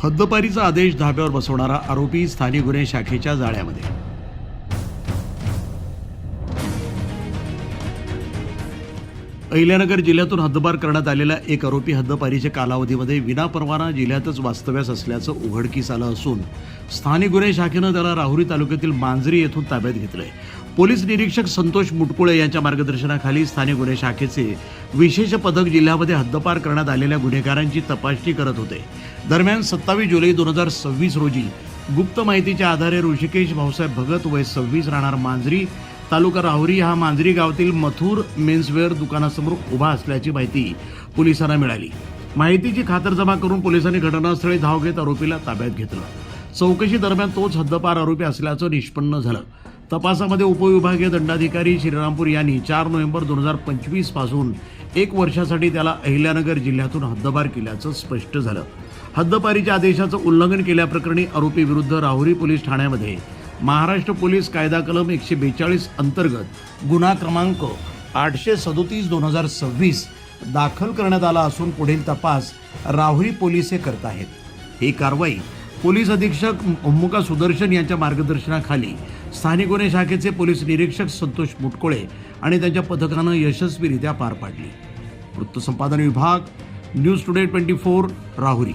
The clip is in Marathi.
हद्दपारीचा आदेश धाब्यावर बसवणारा आरोपी स्थानिक गुन्हे शाखेच्या जाळ्यामध्ये। अहिल्यानगर जिल्ह्यातून हद्दपार करण्यात आलेला एक आरोपी हद्दपारीच्या कालावधीमध्ये विनापरवाना जिल्ह्यातच वास्तव्यास असल्याचं उघडकीस आलं असून स्थानिक गुन्हे शाखेनं त्याला राहुरी तालुक्यातील मांजरी येथून ताब्यात घेतलंय। पोलीस निरीक्षक संतोष मुटकुळे यांच्या मार्गदर्शनाखाली स्थानिक गुन्हे शाखेचे विशेष पथक जिल्ह्यामध्ये हद्दपार करण्यात आलेल्या गुन्हेगारांची तपासणी करत होते। दरम्यान 27 जुलै 2026 रोजी गुप्त माहितीच्या आधारे ऋषिकेश भाऊसाहेब भगत वय 26 राहणार मांजरी तालुका राहुरी हा मांजरी गावातील मथुर मेन्सवेअर दुकानासमोर उभा असल्याची माहिती पोलिसांना मिळाली। माहितीची खातरजमा करून पोलिसांनी घटनास्थळी धाव घेत आरोपीला ताब्यात घेतलं। चौकशी दरम्यान तोच हद्दपार आरोपी असल्याचं निष्पन्न झालं। तपासामध्ये उपविभागीय दंडाधिकारी श्रीरामपूर यांनी 4 नोव्हेंबर 2025 पासून 1 वर्षासाठी त्याला अहिल्यानगर जिल्ह्यातून हद्दपार केल्याचं स्पष्ट झालं। हद्दपारीच्या आदेशाचं उल्लंघन केल्याप्रकरणी आरोपी विरुद्ध राहुरी पोलीस ठाण्यामध्ये महाराष्ट्र पोलीस कायदा कलम 142 अंतर्गत गुन्हा क्रमांक 837/2026 दाखल करण्यात आला असून पुढील तपास राहुरी पोलीस करत आहेत। ही कारवाई पोलीस अधीक्षक ओमका सुदर्शन यांच्या मार्गदर्शनाखाली स्थानिक गुन्हे शाखेचे पोलीस निरीक्षक संतोष मुटकुळे आणि त्यांच्या पथकानं यशस्वीरित्या पार पाडली। वृत्तसंपादन विभाग, न्यूज टुडे 24, राहुरी।